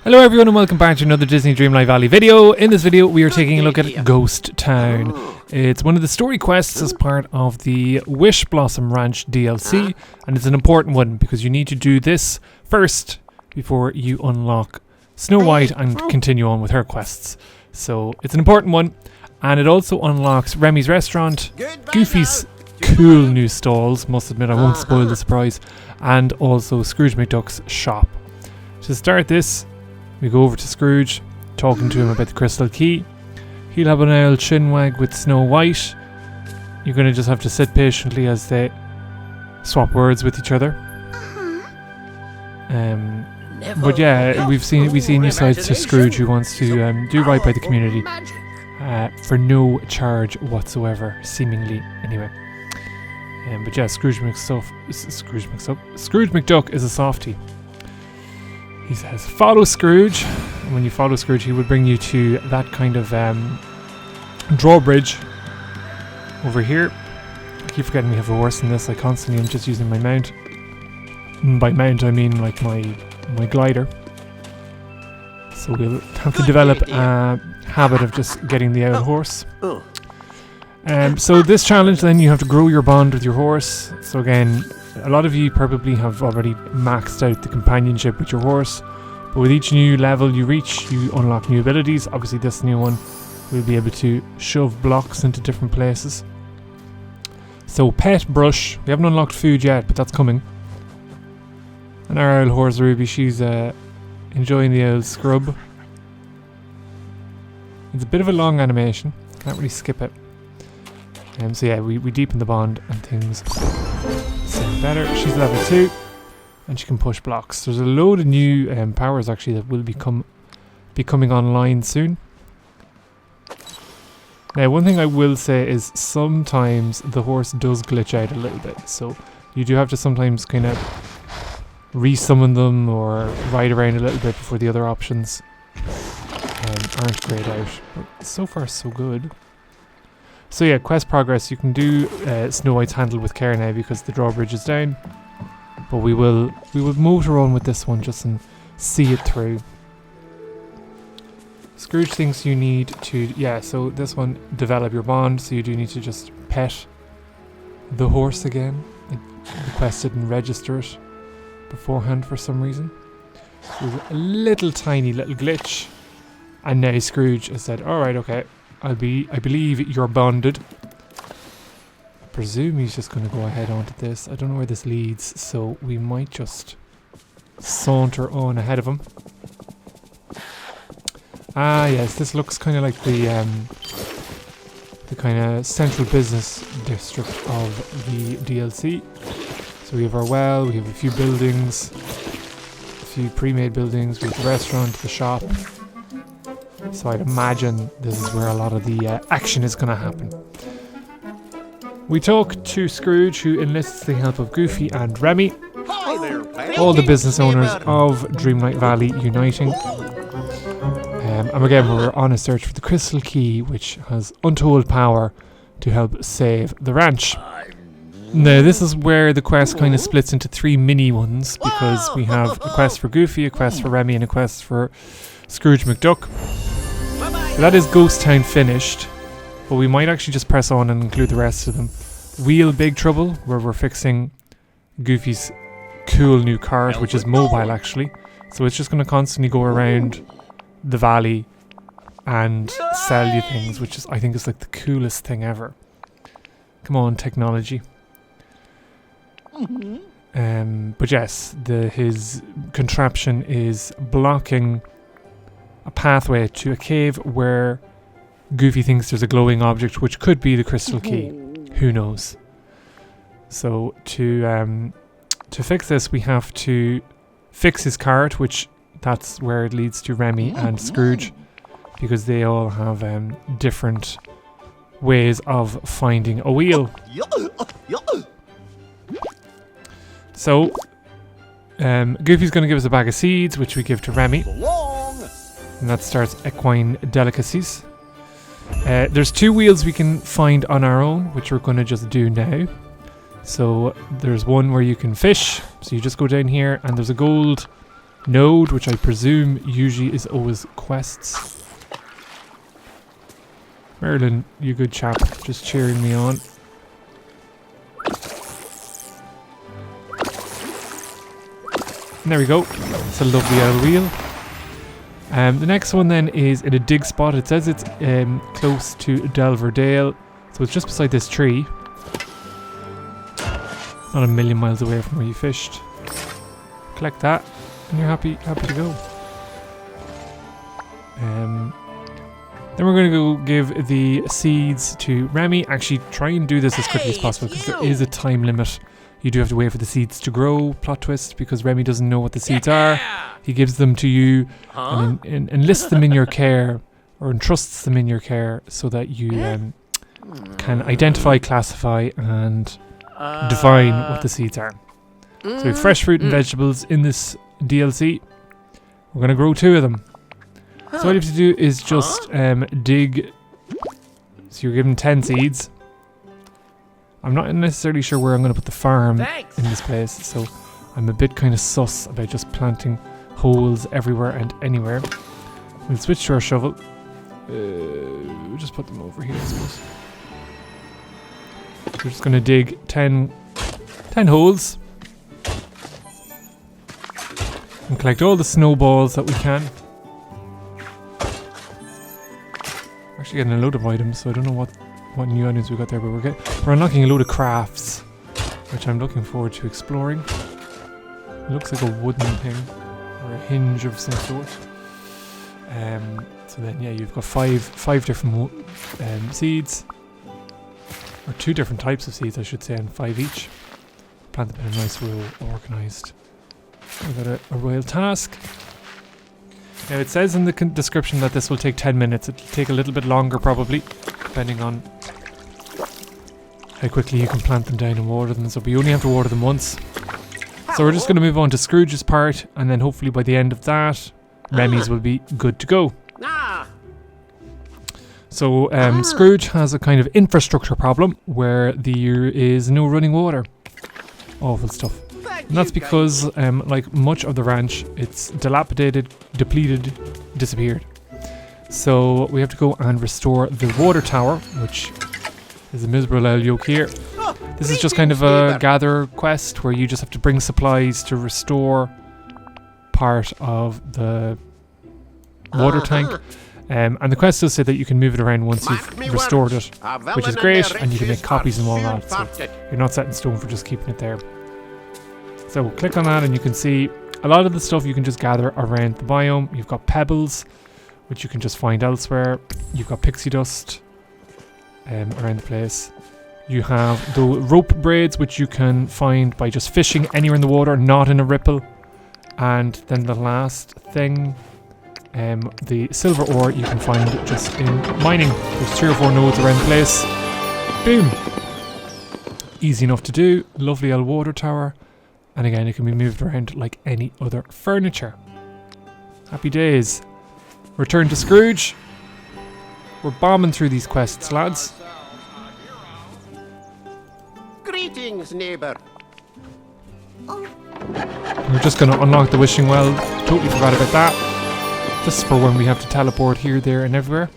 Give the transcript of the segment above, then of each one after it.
Hello everyone and welcome back to another Disney Dreamlight Valley video. In this video we are taking a look at Ghost Town. It's one of the story quests as part of the Wishblossom Ranch DLC, and it's an important one because you need to do this first before you unlock Snow White and continue on with her quests. So it's an important one, and it also unlocks Remy's restaurant, Goofy's cool new stalls, must admit I won't spoil the surprise, and also Scrooge McDuck's shop. To start this, we go over to Scrooge, talking to him about the crystal key. He'll have an old chinwag with Snow White. You're going to just have to sit patiently as they swap words with each other. But yeah, we see new sides to Scrooge, who wants to do right by the community for no charge whatsoever, seemingly anyway. But yeah, Scrooge McDuck is a softie. He says, follow Scrooge. And when you follow Scrooge, he will bring you to that kind of drawbridge over here. I keep forgetting we have a horse in this. I constantly am just using my mount. And by mount, I mean like my glider. So we'll have to develop a habit of just getting the old horse. So this challenge, then you have to grow your bond with your horse. So again, a lot of you probably have already maxed out the companionship with your horse, but with each new level you reach, you unlock new abilities. Obviously this new one will be able to shove blocks into different places. So pet brush, we haven't unlocked food yet, but that's coming. And our old horse Ruby, she's enjoying the old scrub. It's a bit of a long animation, can't really skip it. So yeah, we deepen the bond and things sound better. She's level 2 and she can push blocks. There's a load of new powers actually that will be coming online soon. Now one thing I will say is sometimes the horse does glitch out a little bit, so you do have to sometimes kind of re-summon them or ride around a little bit before the other options aren't grayed out. But so far so good. So yeah, quest progress, you can do Snow White's handle with care now because the drawbridge is down. But we will motor on with this one just and see it through. Scrooge thinks you need to, so this one, develop your bond, so you do need to just pet the horse again. The quest didn't register it beforehand for some reason. So there's a little tiny little glitch. And now Scrooge has said, alright, okay. I believe you're bonded. I presume he's just going to go ahead onto this. I don't know where this leads, so we might just saunter on ahead of him. Ah, yes, this looks kind of like the kind of central business district of the DLC. So we have our well, we have a few buildings, a few pre-made buildings, we have the restaurant, the shop. So I'd imagine this is where a lot of the action is going to happen. We talk to Scrooge, who enlists the help of Goofy and Remy, all the business owners of Dreamlight Valley uniting. And again, we're on a search for the crystal key, which has untold power to help save the ranch. Now, this is where the quest kind of splits into 3 mini ones, because we have a quest for Goofy, a quest for Remy, and a quest for Scrooge McDuck. So that is Ghost Town finished, but we might actually just press on and include the rest of them. Real Big Trouble, where we're fixing Goofy's cool new cart, which is mobile actually. So it's just going to constantly go around the valley and sell you things, which is, I think, is like the coolest thing ever. Come on, technology. But yes, his contraption is blocking a pathway to a cave where Goofy thinks there's a glowing object, which could be the crystal key. Who knows? So to fix this, we have to fix his cart, which that's where it leads to Remy and Scrooge, because they all have different ways of finding a wheel. So Goofy's going to give us a bag of seeds, which we give to Remy. And that starts equine delicacies. There's 2 wheels we can find on our own, which we're going to just do now. So there's one where you can fish. So you just go down here and there's a gold node, which I presume usually is always quests. Merlin, you good chap, just cheering me on. And there we go. It's a lovely old wheel. The next one then is in a dig spot. It says it's close to Delver Dale, so it's just beside this tree. Not a million miles away from where you fished. Collect that, and you're happy to go. Then we're going to go give the seeds to Remy. Actually, try and do this as quickly as possible because there is a time limit. You do have to wait for the seeds to grow. Plot twist, because Remy doesn't know what the seeds are. He gives them to you and enlists them in your care, or entrusts them in your care, so that you can identify, classify, and define what the seeds are. So we have fresh fruit and vegetables in this DLC. We're going to grow 2 of them. So all you have to do is just dig. So you're given 10 seeds. I'm not necessarily sure where I'm going to put the farm in this place, so I'm a bit kind of sus about just planting holes everywhere and anywhere. We'll switch to our shovel. We'll just put them over here, I suppose. We're just going to dig 10 holes and collect all the snowballs that we can. We're actually getting a load of items, so I don't know what new items we got there, but we're unlocking a load of crafts, which I'm looking forward to exploring. It looks like a wooden thing, or a hinge of some sort. So then, yeah, you've got five different seeds, or 2 different types of seeds, I should say, and 5 each. Plant them in a nice row, organised. We've got a royal task. Now it says in the description that this will take 10 minutes. It'll take a little bit longer probably, depending on how quickly you can plant them down and water them. So you only have to water them once. So we're just going to move on to Scrooge's part, and then hopefully by the end of that, Remy's will be good to go. So Scrooge has a kind of infrastructure problem where there is no running water. Awful stuff. And that's because, like much of the ranch, it's dilapidated, depleted, disappeared. So we have to go and restore the water tower, which is a miserable old yoke here. This is just kind of a gather quest where you just have to bring supplies to restore part of the water tank. And the quest does say that you can move it around once you've restored it, which is great, and you can make copies and all that, so you're not set in stone for just keeping it there. So click on that and you can see a lot of the stuff you can just gather around the biome. You've got pebbles, which you can just find elsewhere. You've got pixie dust around the place. You have the rope braids, which you can find by just fishing anywhere in the water, not in a ripple. And then the last thing, the silver ore you can find just in mining. There's 3 or 4 nodes around the place. Boom! Easy enough to do. Lovely old water tower. And again, it can be moved around like any other furniture. Happy days. Return to Scrooge. We're bombing through these quests, lads. Greetings, neighbour. We're just going to unlock the wishing well. Totally forgot about that. Just for when we have to teleport here, there, and everywhere.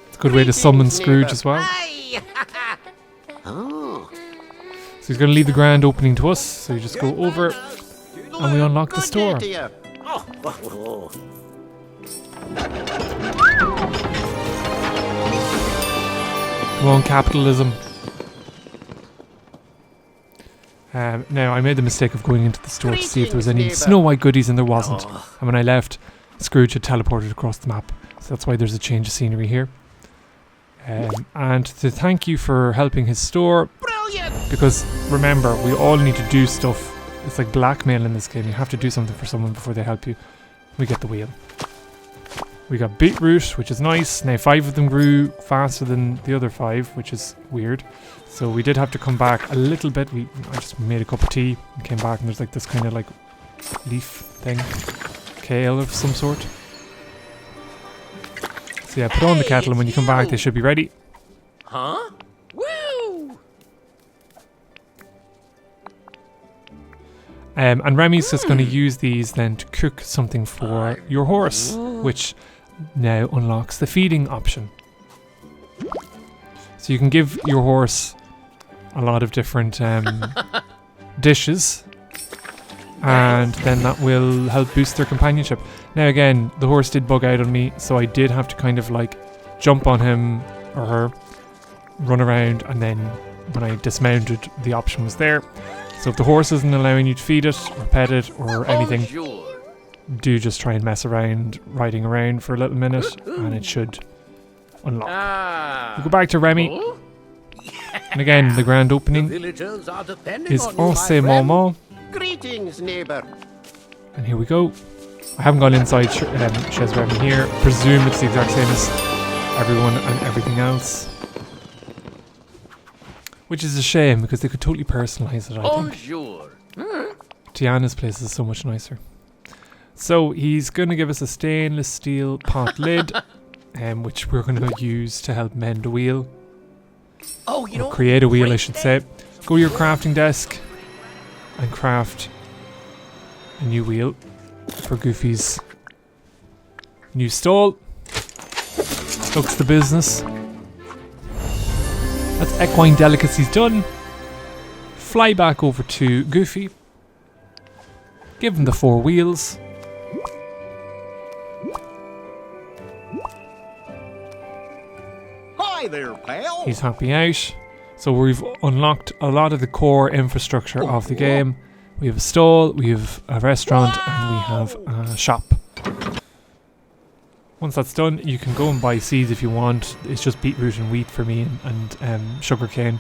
It's a good way to summon Scrooge as well. So he's going to leave the grand opening to us. So you just go over and we unlock the store. Come on, capitalism. Now, I made the mistake of going into the store to see if there was any Snow White goodies, and there wasn't. And when I left, Scrooge had teleported across the map. So that's why there's a change of scenery here. And to thank you for helping his store. Because remember, we all need to do stuff. It's like blackmail in this game. You have to do something for someone before they help you. We get the wheel. We got beetroot, which is nice. Now 5 of them grew faster than the other 5, which is weird. So we did have to come back a little bit. I just made a cup of tea and came back, and there's like this kind of like leaf thing. Kale of some sort. So yeah, put on the kettle, and when you come back they should be ready. Huh? Woo! And Remy's just going to use these then to cook something for your horse, which now unlocks the feeding option. So you can give your horse a lot of different dishes, and then that will help boost their companionship. Now again, the horse did bug out on me, so I did have to kind of like jump on him or her, run around, and then when I dismounted, the option was there. So if the horse isn't allowing you to feed it or pet it or anything, do just try and mess around riding around for a little minute, and it should unlock. We'll go back to Remy. And again, the grand opening is Au c'est moment. Greetings, neighbor. And here we go. I haven't gone inside Chez Remy here. Presume it's the exact same as everyone and everything else. Which is a shame, because they could totally personalise it, I think. Tiana's place is so much nicer. So he's going to give us a stainless steel pot lid, which we're going to use to help mend a wheel. Or create a wheel, I should say. Go to your crafting desk and craft a new wheel for Goofy's new stall. Looks the business. That's equine delicacies done. Fly back over to Goofy. Give him the 4 wheels. Hi there, pal. He's happy out. So we've unlocked a lot of the core infrastructure of the game. We have a stall, we have a restaurant, and we have a shop. Once that's done, you can go and buy seeds if you want. It's just beetroot and wheat for me, and sugar cane.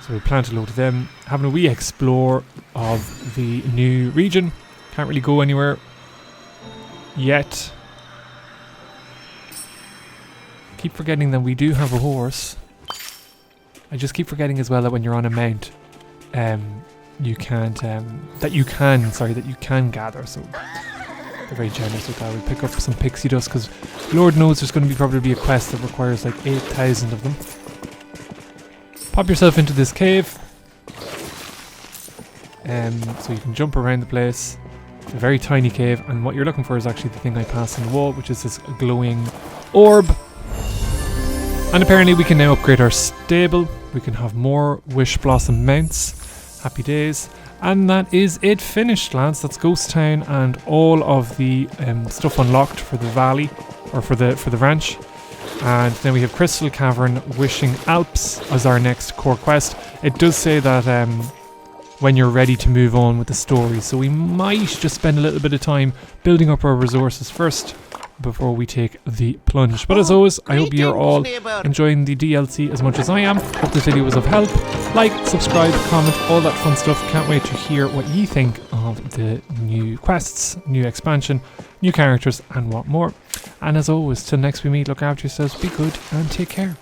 So we plant a load of them. Having a wee explore of the new region. Can't really go anywhere yet. Keep forgetting that we do have a horse. I just keep forgetting as well that when you're on a mount, you can't that you can gather. So they're very generous with that. We'll pick up some pixie dust, because Lord knows there's going to probably be a quest that requires like 8,000 of them. Pop yourself into this cave, so you can jump around the place. It's a very tiny cave, and what you're looking for is actually the thing I passed on the wall, which is this glowing orb. And apparently we can now upgrade our stable. We can have more Wishblossom mounts. Happy days. And that is it finished, lads. That's Ghost Town and all of the stuff unlocked for the valley, or for the ranch. And then we have Crystal Cavern, Wishing Alps as our next core quest. It does say that when you're ready to move on with the story, so we might just spend a little bit of time building up our resources first before we take the plunge. But as always, I hope you're all enjoying the DLC as much as I am. Hope this video was of help. Like, subscribe, comment, all that fun stuff. Can't wait to hear what you think of the new quests, new expansion, new characters, and what more. And as always, till next we meet, look after yourselves, be good, and take care.